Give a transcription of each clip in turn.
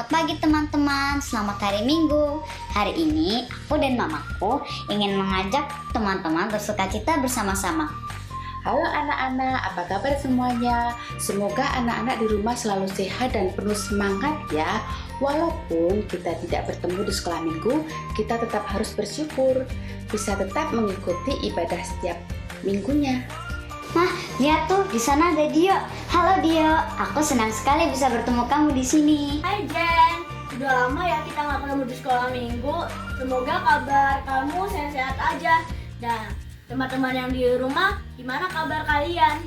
Selamat pagi teman-teman, selamat hari Minggu. Hari ini aku dan mamaku ingin mengajak teman-teman bersukacita bersama-sama. Halo anak-anak, apa kabar semuanya? Semoga anak-anak di rumah selalu sehat dan penuh semangat ya. Walaupun kita tidak bertemu di sekolah minggu, kita tetap harus bersyukur bisa tetap mengikuti ibadah setiap minggunya. Nah, lihat tuh di sana ada Dio. Halo Dio, aku senang sekali bisa bertemu kamu di sini. Hai Jen, udah lama ya kita nggak ketemu di sekolah minggu. Semoga kabar kamu sehat-sehat aja. Dan teman-teman yang di rumah, gimana kabar kalian?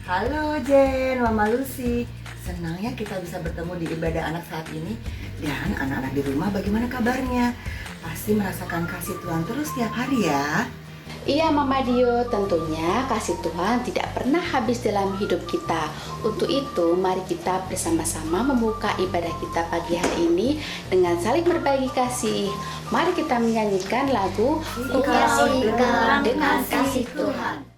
Halo Jen, Mama Lucy. Senangnya kita bisa bertemu di ibadah anak saat ini. Dan anak-anak di rumah bagaimana kabarnya? Pasti merasakan kasih Tuhan terus setiap hari ya. Iya Mama Dio, tentunya kasih Tuhan tidak pernah habis dalam hidup kita. Untuk itu, mari kita bersama-sama membuka ibadah kita pagi hari ini dengan saling berbagi kasih. Mari kita menyanyikan lagu Kasih Engkau dengan kasih Tuhan.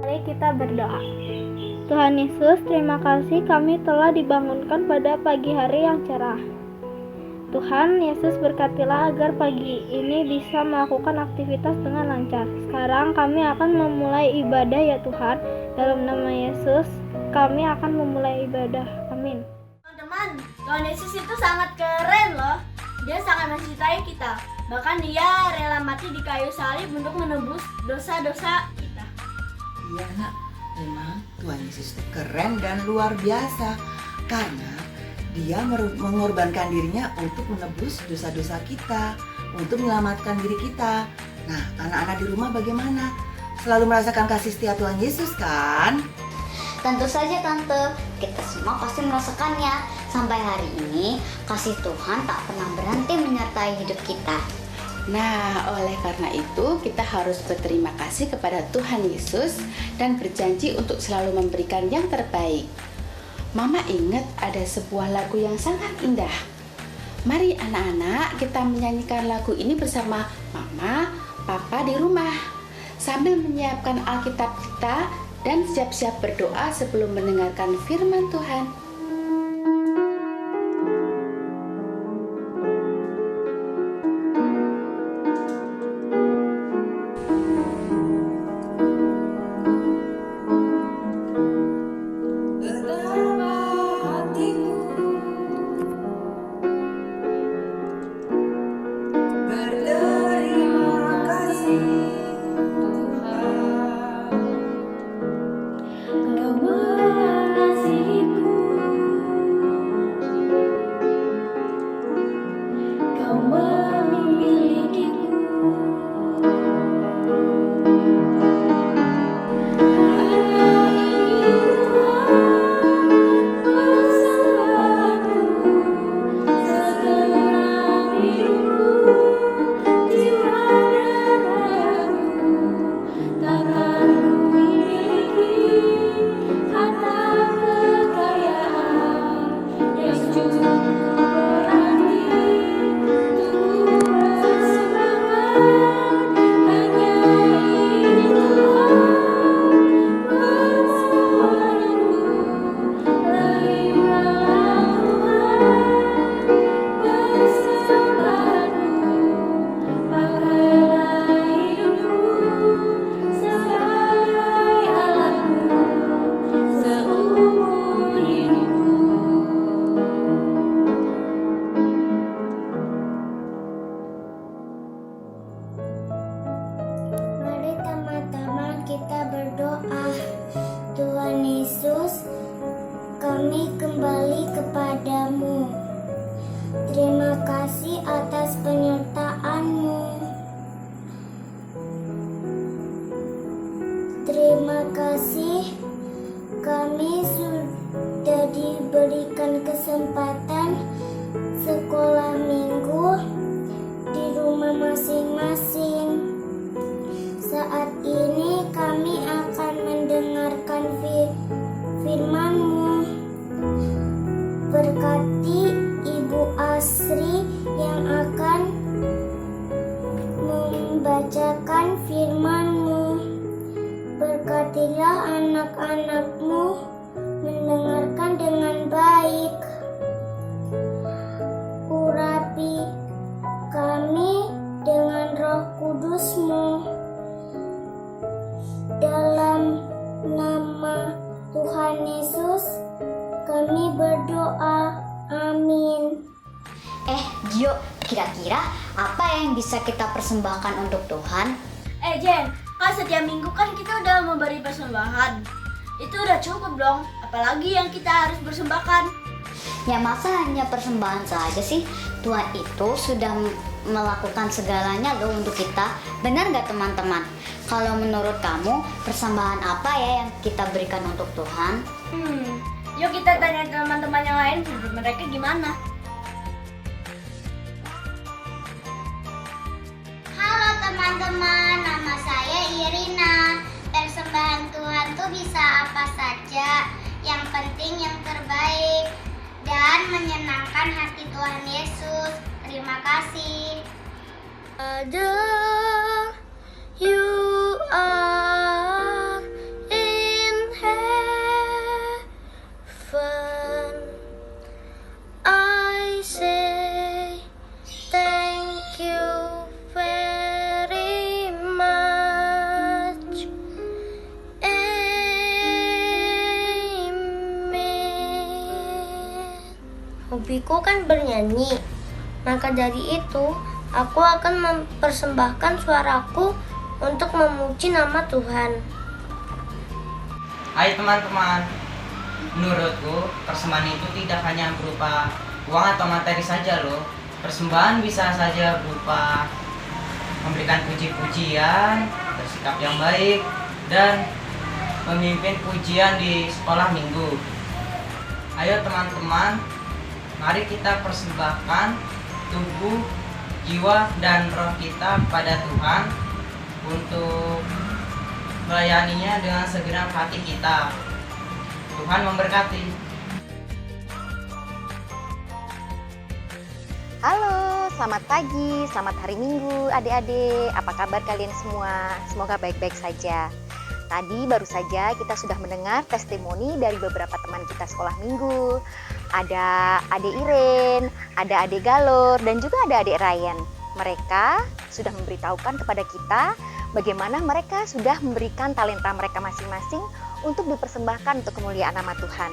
Mari kita berdoa. Tuhan Yesus, terima kasih kami telah dibangunkan pada pagi hari yang cerah. Tuhan Yesus, berkatilah agar pagi ini bisa melakukan aktivitas dengan lancar. Sekarang kami akan memulai ibadah ya Tuhan. Dalam nama Yesus, kami akan memulai ibadah. Amin. Teman-teman, Tuhan Yesus itu sangat keren loh. Dia sangat mencintai kita. Bahkan dia rela mati di kayu salib untuk menebus dosa-dosa kita. Iya nak, memang Tuhan Yesus itu keren dan luar biasa. Karena dia mengorbankan dirinya untuk menebus dosa-dosa kita, untuk menyelamatkan diri kita. Nah, anak-anak di rumah bagaimana? Selalu merasakan kasih setia Tuhan Yesus kan? Tentu saja Tante, kita semua pasti merasakannya. Sampai hari ini, kasih Tuhan tak pernah berhenti menyertai hidup kita. Nah, oleh karena itu kita harus berterima kasih kepada Tuhan Yesus dan berjanji untuk selalu memberikan yang terbaik. Mama ingat ada sebuah lagu yang sangat indah. Mari anak-anak kita menyanyikan lagu ini bersama Mama, Papa di rumah sambil menyiapkan Alkitab kita dan siap-siap berdoa sebelum mendengarkan firman Tuhan. Engkau mengasihiku Pertama kita berdoa. Tuhan Yesus, kami kembali kepadamu. Terima kasih atas penyertaan-Mu. Terima kasih kami sudah diberikan kesempatan sekolah minggu di rumah masing-masing. Saat ini kami akan mendengarkan firman-Mu. Berkati Ibu Asri yang akan membacakan firman-Mu. Berkatilah anak-anak-Mu mendengarkan dengan baik. Urapi kami dengan Roh Kudus-Mu. Dalam nama Tuhan Yesus kami berdoa. Amin. Gio, kira-kira apa yang bisa kita persembahkan untuk Tuhan? Jen, kan setiap minggu kan kita udah memberi persembahan. Itu udah cukup dong, apalagi yang kita harus persembahkan. Ya masa hanya persembahan saja sih? Tuhan itu sudah melakukan segalanya loh untuk kita. Benar nggak teman-teman? Kalau menurut kamu, persembahan apa ya yang kita berikan untuk Tuhan? Yuk kita tanya teman-teman yang lain, menurut mereka gimana? Halo teman-teman, nama saya Irina. Persembahan Tuhan tuh bisa apa saja. Yang penting yang terbaik dan menyenangkan hati Tuhan Yesus. Terima kasih. Father, you are in heaven. I say thank you very much. Amen. Hobiku kan bernyanyi. Maka dari itu, aku akan mempersembahkan suaraku untuk memuji nama Tuhan. Hai teman-teman, menurutku persembahan itu tidak hanya berupa uang atau materi saja loh. Persembahan bisa saja berupa memberikan puji-pujian, bersikap yang baik, dan memimpin pujian di sekolah minggu. Ayo teman-teman, mari kita persembahkan tubuh, jiwa, dan roh kita kepada Tuhan untuk melayaninya dengan segenap hati kita. Tuhan memberkati. Halo, selamat pagi, selamat hari Minggu adik-adik. Apa kabar kalian semua? Semoga baik-baik saja. Tadi baru saja kita sudah mendengar testimoni dari beberapa teman kita sekolah minggu. Ada adik Iren, ada adik Galor, dan juga ada adik Ryan. Mereka sudah memberitahukan kepada kita bagaimana mereka sudah memberikan talenta mereka masing-masing untuk dipersembahkan untuk kemuliaan nama Tuhan.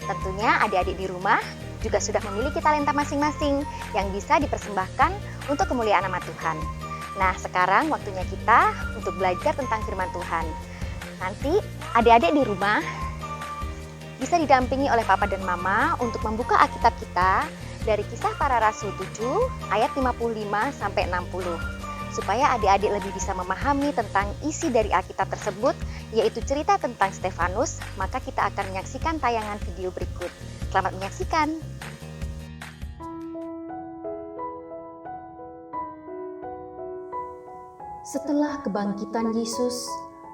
Tentunya adik-adik di rumah juga sudah memiliki talenta masing-masing yang bisa dipersembahkan untuk kemuliaan nama Tuhan. Nah, sekarang waktunya kita untuk belajar tentang firman Tuhan. Nanti adik-adik di rumah bisa didampingi oleh Papa dan Mama untuk membuka Alkitab kita dari Kisah Para Rasul 7 ayat 55 sampai 60. Supaya adik-adik lebih bisa memahami tentang isi dari Alkitab tersebut, yaitu cerita tentang Stefanus, maka kita akan menyaksikan tayangan video berikut. Selamat menyaksikan. Setelah kebangkitan Yesus,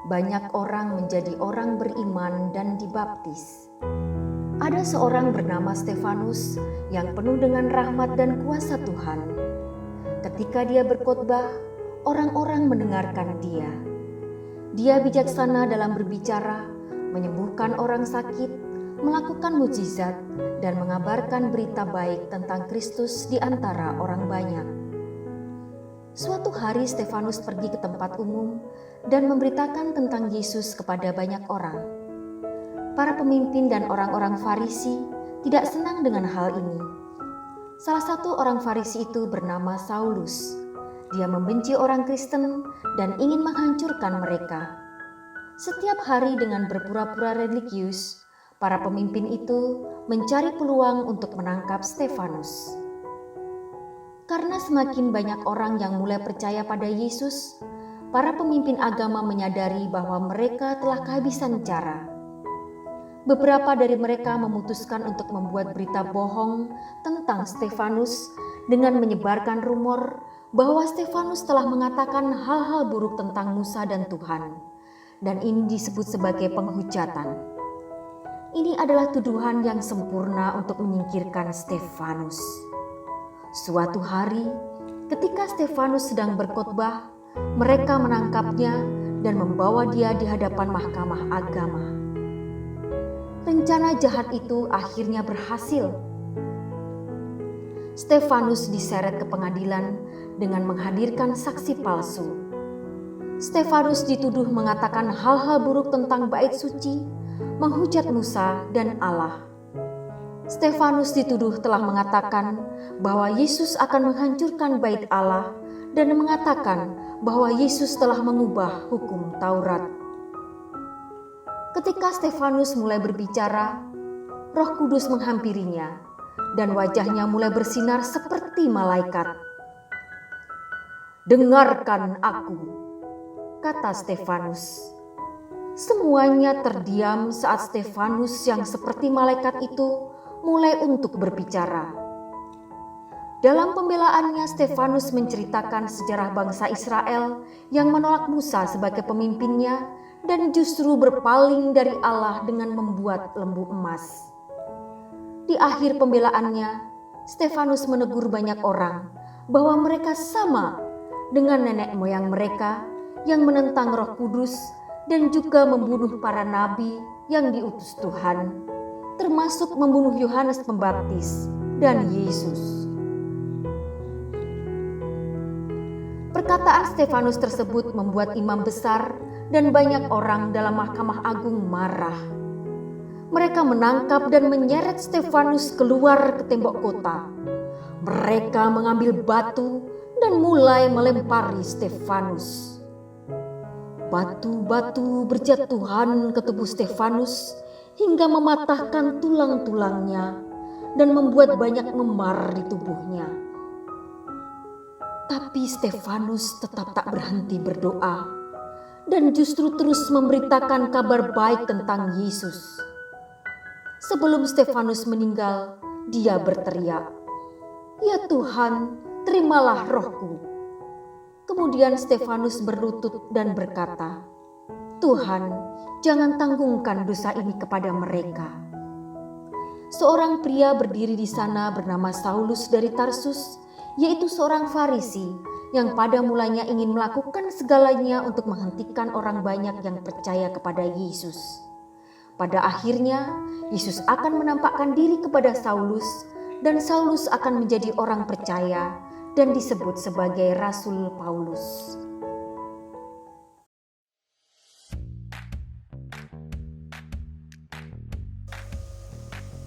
banyak orang menjadi orang beriman dan dibaptis. Ada seorang bernama Stefanus yang penuh dengan rahmat dan kuasa Tuhan. Ketika dia berkhotbah, orang-orang mendengarkan dia. Dia bijaksana dalam berbicara, menyembuhkan orang sakit, melakukan mukjizat, dan mengabarkan berita baik tentang Kristus di antara orang banyak. Suatu hari Stefanus pergi ke tempat umum dan memberitakan tentang Yesus kepada banyak orang. Para pemimpin dan orang-orang Farisi tidak senang dengan hal ini. Salah satu orang Farisi itu bernama Saulus. Dia membenci orang Kristen dan ingin menghancurkan mereka. Setiap hari dengan berpura-pura religius, para pemimpin itu mencari peluang untuk menangkap Stefanus. Karena semakin banyak orang yang mulai percaya pada Yesus, para pemimpin agama menyadari bahwa mereka telah kehabisan cara. Beberapa dari mereka memutuskan untuk membuat berita bohong tentang Stefanus dengan menyebarkan rumor bahwa Stefanus telah mengatakan hal-hal buruk tentang Musa dan Tuhan, dan ini disebut sebagai penghujatan. Ini adalah tuduhan yang sempurna untuk menyingkirkan Stefanus. Suatu hari, ketika Stefanus sedang berkhotbah, mereka menangkapnya dan membawa dia di hadapan mahkamah agama. Rencana jahat itu akhirnya berhasil. Stefanus diseret ke pengadilan dengan menghadirkan saksi palsu. Stefanus dituduh mengatakan hal-hal buruk tentang bait suci, menghujat Musa dan Allah. Stefanus dituduh telah mengatakan bahwa Yesus akan menghancurkan bait Allah dan mengatakan bahwa Yesus telah mengubah hukum Taurat. Ketika Stefanus mulai berbicara, Roh Kudus menghampirinya dan wajahnya mulai bersinar seperti malaikat. "Dengarkan aku," kata Stefanus. Semuanya terdiam saat Stefanus yang seperti malaikat itu mulai untuk berbicara. Dalam pembelaannya, Stefanus menceritakan sejarah bangsa Israel yang menolak Musa sebagai pemimpinnya dan justru berpaling dari Allah dengan membuat lembu emas. Di akhir pembelaannya, Stefanus menegur banyak orang bahwa mereka sama dengan nenek moyang mereka yang menentang Roh Kudus dan juga membunuh para nabi yang diutus Tuhan, termasuk membunuh Yohanes Pembaptis dan Yesus. Perkataan Stefanus tersebut membuat imam besar dan banyak orang dalam Mahkamah Agung marah. Mereka menangkap dan menyeret Stefanus keluar ke tembok kota. Mereka mengambil batu dan mulai melempari Stefanus. Batu-batu berjatuhan ke tubuh Stefanus hingga mematahkan tulang-tulangnya dan membuat banyak memar di tubuhnya. Tapi Stefanus tetap tak berhenti berdoa dan justru terus memberitakan kabar baik tentang Yesus. Sebelum Stefanus meninggal, dia berteriak, "Ya Tuhan, terimalah rohku." Kemudian Stefanus berlutut dan berkata, "Tuhan, jangan tanggungkan dosa ini kepada mereka." Seorang pria berdiri di sana bernama Saulus dari Tarsus, yaitu seorang Farisi yang pada mulanya ingin melakukan segalanya untuk menghentikan orang banyak yang percaya kepada Yesus. Pada akhirnya, Yesus akan menampakkan diri kepada Saulus dan Saulus akan menjadi orang percaya dan disebut sebagai Rasul Paulus.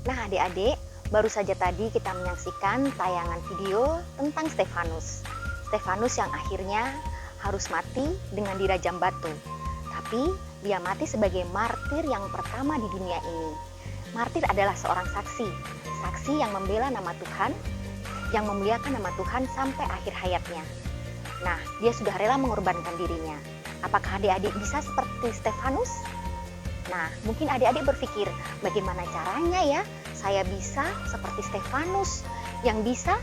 Nah adik-adik, baru saja tadi kita menyaksikan tayangan video tentang Stefanus. Stefanus yang akhirnya harus mati dengan dirajam batu. Tapi dia mati sebagai martir yang pertama di dunia ini. Martir adalah seorang saksi. Saksi yang membela nama Tuhan, yang memuliakan nama Tuhan sampai akhir hayatnya. Nah, dia sudah rela mengorbankan dirinya. Apakah adik-adik bisa seperti Stefanus? Nah, mungkin adik-adik berpikir, bagaimana caranya ya saya bisa seperti Stefanus yang bisa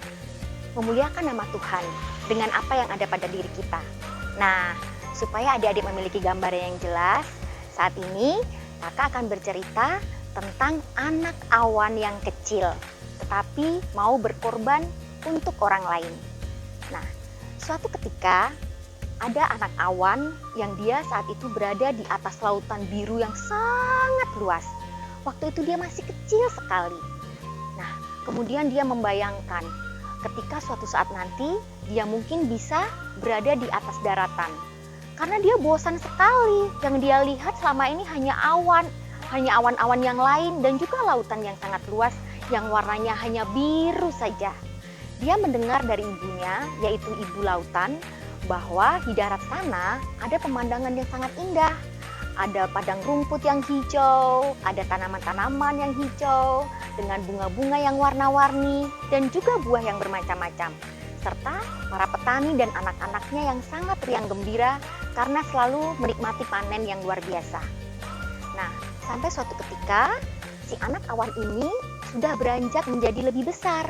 memuliakan nama Tuhan dengan apa yang ada pada diri kita. Nah, supaya adik-adik memiliki gambaran yang jelas, saat ini kakak akan bercerita tentang anak awan yang kecil, tetapi mau berkorban untuk orang lain. Nah, suatu ketika ada anak awan yang dia saat itu berada di atas lautan biru yang sangat luas. Waktu itu dia masih kecil sekali. Nah, kemudian dia membayangkan ketika suatu saat nanti dia mungkin bisa berada di atas daratan. Karena dia bosan sekali, yang dia lihat selama ini hanya awan-awan yang lain dan juga lautan yang sangat luas yang warnanya hanya biru saja. Dia mendengar dari ibunya, yaitu ibu lautan, bahwa di darat sana ada pemandangan yang sangat indah. Ada padang rumput yang hijau, ada tanaman-tanaman yang hijau, dengan bunga-bunga yang warna-warni, dan juga buah yang bermacam-macam. Serta para petani dan anak-anaknya yang sangat riang gembira karena selalu menikmati panen yang luar biasa. Nah, sampai suatu ketika, si anak awan ini sudah beranjak menjadi lebih besar,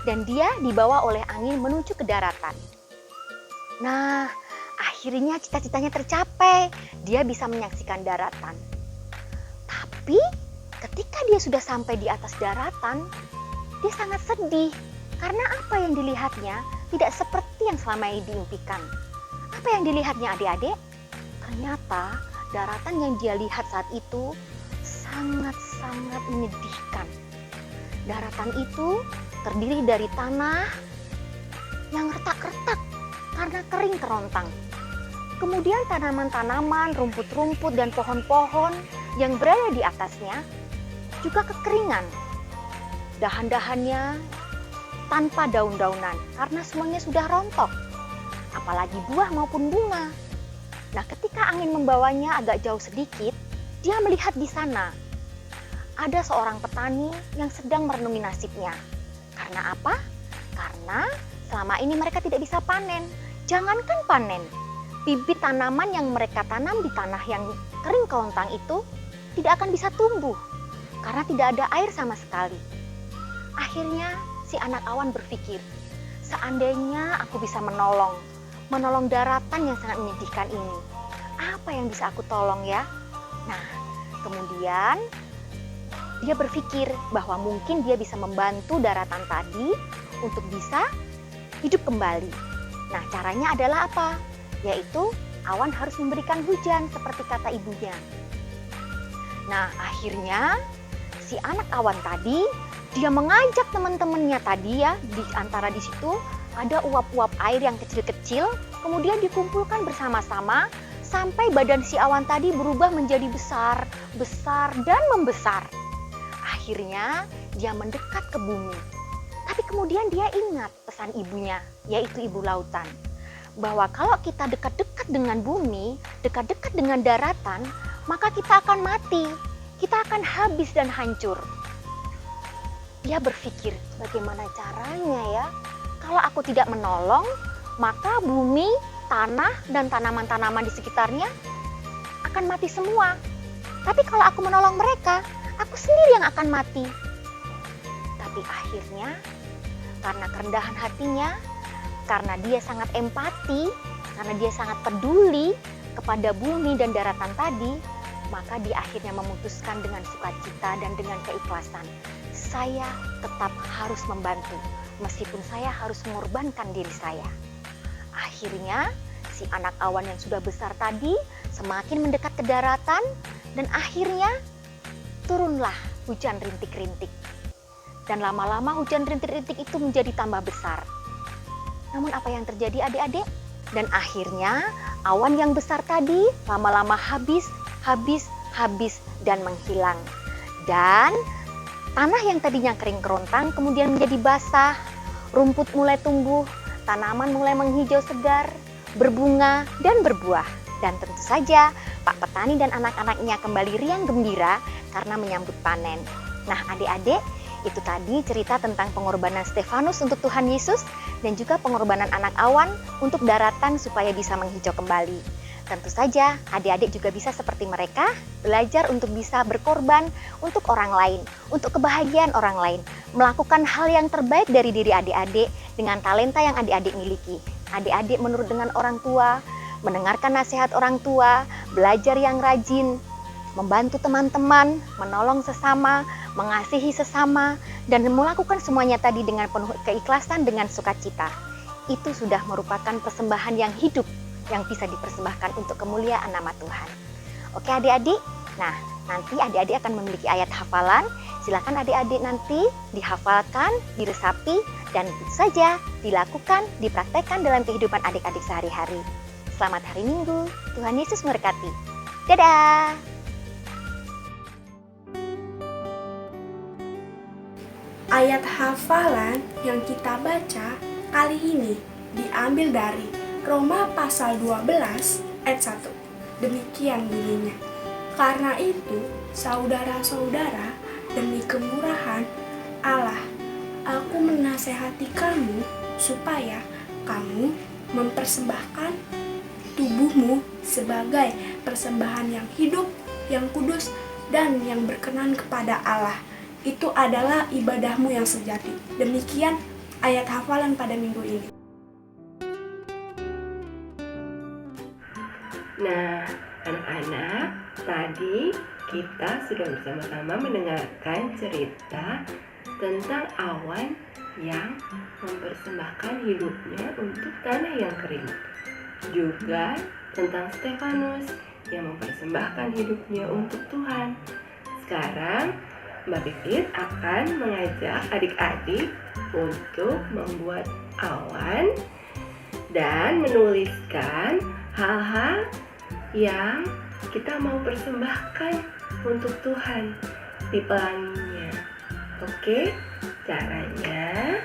dan dia dibawa oleh angin menuju ke daratan. Nah, akhirnya cita-citanya tercapai, dia bisa menyaksikan daratan. Tapi ketika dia sudah sampai di atas daratan, dia sangat sedih karena apa yang dilihatnya tidak seperti yang selama ini diimpikan. Apa yang dilihatnya adik-adik? Ternyata daratan yang dia lihat saat itu sangat-sangat menyedihkan. Daratan itu terdiri dari tanah yang retak-retak karena kering kerontang. Kemudian tanaman-tanaman, rumput-rumput, dan pohon-pohon yang berada di atasnya juga kekeringan. Dahan-dahannya tanpa daun-daunan karena semuanya sudah rontok, apalagi buah maupun bunga. Nah, ketika angin membawanya agak jauh sedikit, dia melihat di sana ada seorang petani yang sedang merenungi nasibnya. Karena apa? Karena selama ini mereka tidak bisa panen. Jangankan panen, bibit tanaman yang mereka tanam di tanah yang kering kerontang itu tidak akan bisa tumbuh karena tidak ada air sama sekali. Akhirnya si anak awan berpikir, seandainya aku bisa menolong daratan yang sangat menyedihkan ini, apa yang bisa aku tolong ya? Nah, kemudian dia berpikir bahwa mungkin dia bisa membantu daratan tadi untuk bisa hidup kembali. Nah, caranya adalah apa? Yaitu awan harus memberikan hujan seperti kata ibunya. Nah, akhirnya si anak awan tadi, dia mengajak teman-temannya tadi ya, di antara di situ ada uap-uap air yang kecil-kecil, kemudian dikumpulkan bersama-sama sampai badan si awan tadi berubah menjadi besar, dan membesar. Akhirnya dia mendekat ke bumi. Tapi kemudian dia ingat pesan ibunya, yaitu ibu lautan, bahwa kalau kita dekat-dekat dengan bumi, dekat-dekat dengan daratan, maka kita akan mati, kita akan habis dan hancur. Dia berpikir, bagaimana caranya ya? Kalau aku tidak menolong, maka bumi, tanah, dan tanaman-tanaman di sekitarnya akan mati semua. Tapi kalau aku menolong mereka, aku sendiri yang akan mati. Tapi akhirnya, karena kerendahan hatinya, karena dia sangat empati, karena dia sangat peduli kepada bumi dan daratan tadi, maka dia akhirnya memutuskan dengan sukacita dan dengan keikhlasan. Saya tetap harus membantu, meskipun saya harus mengorbankan diri saya. Akhirnya, si anak awan yang sudah besar tadi semakin mendekat ke daratan, dan akhirnya turunlah hujan rintik-rintik. Dan lama-lama hujan rintik-rintik itu menjadi tambah besar. Namun apa yang terjadi adik-adik? Dan akhirnya awan yang besar tadi lama-lama habis dan menghilang. Dan tanah yang tadinya kering kerontang kemudian menjadi basah, rumput mulai tumbuh, tanaman mulai menghijau segar, berbunga dan berbuah. Dan tentu saja Pak Petani dan anak-anaknya kembali riang gembira karena menyambut panen. Nah adik-adik, itu tadi cerita tentang pengorbanan Stefanus untuk Tuhan Yesus dan juga pengorbanan anak awan untuk daratan supaya bisa menghijau kembali. Tentu saja adik-adik juga bisa seperti mereka, belajar untuk bisa berkorban untuk orang lain, untuk kebahagiaan orang lain, melakukan hal yang terbaik dari diri adik-adik dengan talenta yang adik-adik miliki. Adik-adik menurut dengan orang tua, mendengarkan nasihat orang tua, belajar yang rajin, membantu teman-teman, menolong sesama, mengasihi sesama, dan melakukan semuanya tadi dengan penuh keikhlasan dengan sukacita. Itu sudah merupakan persembahan yang hidup yang bisa dipersembahkan untuk kemuliaan nama Tuhan. Oke adik-adik, nah nanti adik-adik akan memiliki ayat hafalan. Silakan adik-adik nanti dihafalkan, diresapi, dan tentu saja dilakukan, dipraktekkan dalam kehidupan adik-adik sehari-hari. Selamat hari Minggu, Tuhan Yesus memberkati. Dadah! Ayat hafalan yang kita baca kali ini diambil dari Roma pasal 12 ayat 1. Demikian bunyinya. Karena itu, saudara-saudara, demi kemurahan Allah, aku menasehati kamu supaya kamu mempersembahkan tubuhmu sebagai persembahan yang hidup, yang kudus, dan yang berkenan kepada Allah. Itu adalah ibadahmu yang sejati. Demikian ayat hafalan pada minggu ini. Nah, anak-anak, tadi kita sudah bersama-sama mendengarkan cerita tentang awan yang mempersembahkan hidupnya untuk tanah yang kering. Juga tentang Stefanus yang mempersembahkan hidupnya untuk Tuhan. Sekarang Mbak Pipit akan mengajak adik-adik untuk membuat awan dan menuliskan hal-hal yang kita mau persembahkan untuk Tuhan di pelanginya. Oke, caranya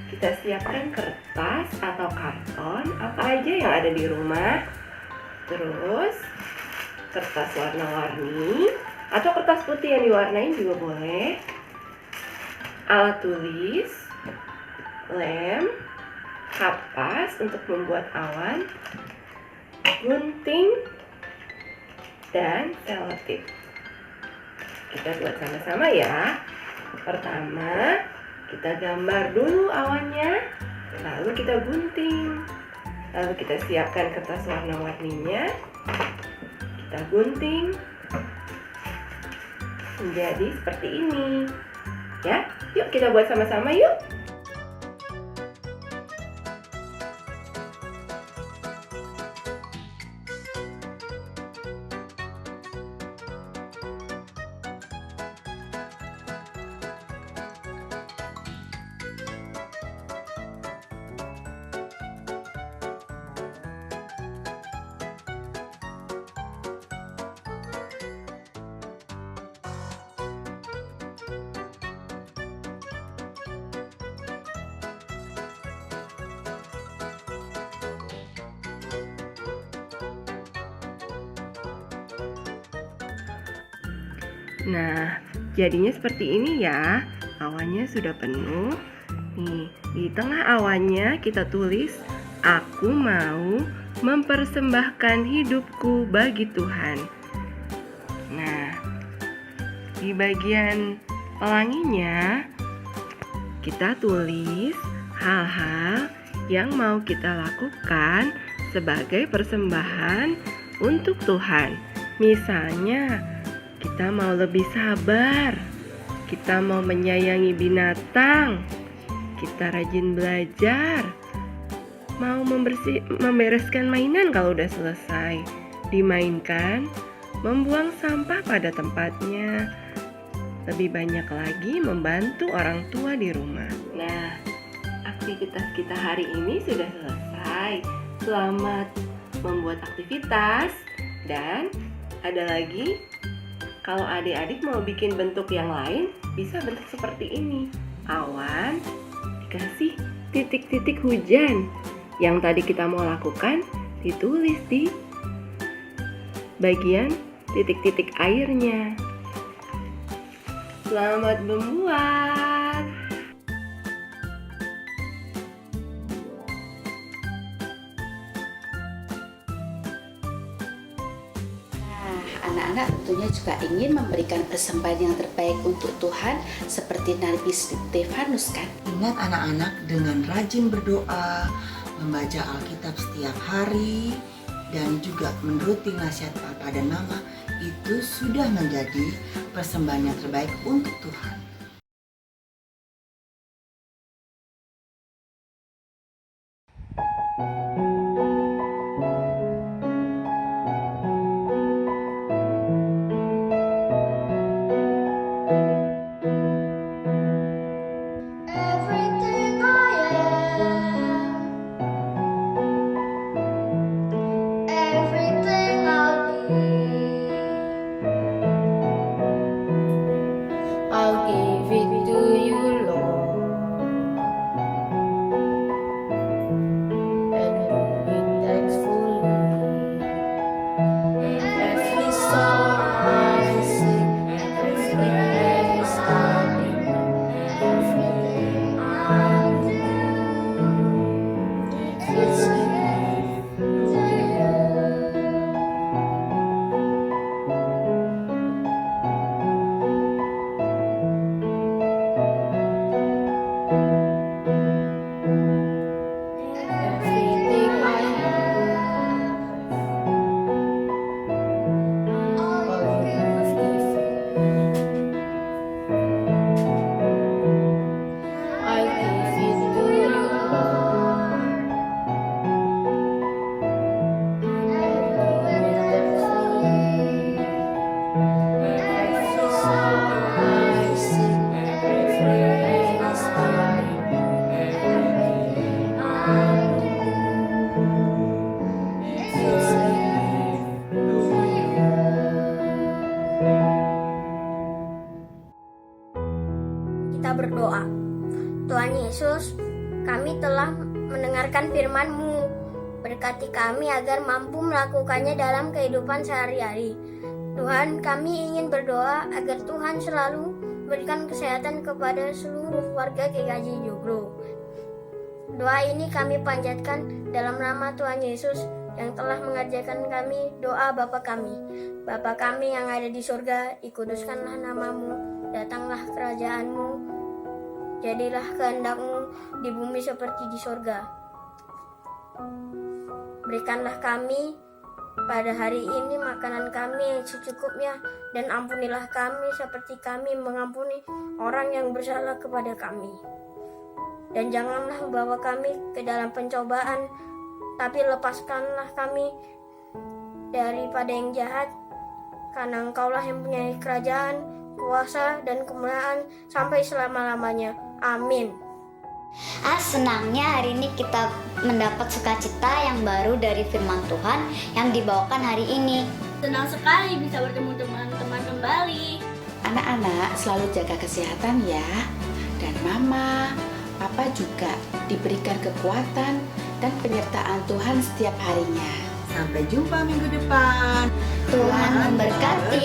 kita siapkan kertas atau karton apa aja yang ada di rumah. Terus kertas warna-warni atau kertas putih yang diwarnain juga boleh. Alat tulis, lem, kapas untuk membuat awan, gunting, dan selotip. Kita buat sama-sama ya. Pertama, kita gambar dulu awannya, lalu kita gunting. Lalu kita siapkan kertas warna-warninya, kita gunting menjadi seperti ini. Ya, yuk kita buat sama-sama yuk. Nah, jadinya seperti ini ya. Awannya sudah penuh. Nih, di tengah awannya kita tulis, aku mau mempersembahkan hidupku bagi Tuhan. Nah, di bagian pelanginya kita tulis hal-hal yang mau kita lakukan sebagai persembahan untuk Tuhan. Misalnya, kita mau lebih sabar, kita mau menyayangi binatang, kita rajin belajar, mau membereskan mainan kalau udah selesai, dimainkan, membuang sampah pada tempatnya, lebih banyak lagi membantu orang tua di rumah. Nah, aktivitas kita hari ini sudah selesai. Selamat membuat aktivitas. Dan ada lagi, kalau adik-adik mau bikin bentuk yang lain, bisa bentuk seperti ini. Awan dikasih titik-titik hujan. Yang tadi kita mau lakukan ditulis di bagian titik-titik airnya. Selamat membuat. Anak-anak tentunya juga ingin memberikan persembahan yang terbaik untuk Tuhan seperti Nabi Stefanus kan? Ingat anak-anak, dengan rajin berdoa, membaca Alkitab setiap hari, dan juga menuruti nasihat Papa dan Mama, itu sudah menjadi persembahan yang terbaik untuk Tuhan. I'll give berdoa. Tuhan Yesus, kami telah mendengarkan firman-Mu. Berkati kami agar mampu melakukannya dalam kehidupan sehari-hari. Tuhan, kami ingin berdoa agar Tuhan selalu berikan kesehatan kepada seluruh warga GKJ Joglo. Doa ini kami panjatkan dalam nama Tuhan Yesus yang telah mengajarkan kami doa Bapa kami. Bapa kami yang ada di surga, dikuduskanlah namamu, datanglah kerajaan-Mu, jadilah kehendak-Mu di bumi seperti di surga. Berikanlah kami pada hari ini makanan kami yang secukupnya, dan ampunilah kami seperti kami mengampuni orang yang bersalah kepada kami. Dan janganlah membawa kami ke dalam pencobaan, tapi lepaskanlah kami daripada yang jahat, karena Engkaulah yang mempunyai kerajaan, kuasa, dan kemuliaan sampai selama-lamanya. Amin. Senangnya hari ini kita mendapat sukacita yang baru dari firman Tuhan yang dibawakan hari ini. Senang sekali bisa bertemu teman-teman kembali. Anak-anak selalu jaga kesehatan ya. Dan Mama, Papa juga diberikan kekuatan dan penyertaan Tuhan setiap harinya. Sampai jumpa minggu depan. Tuhan memberkati.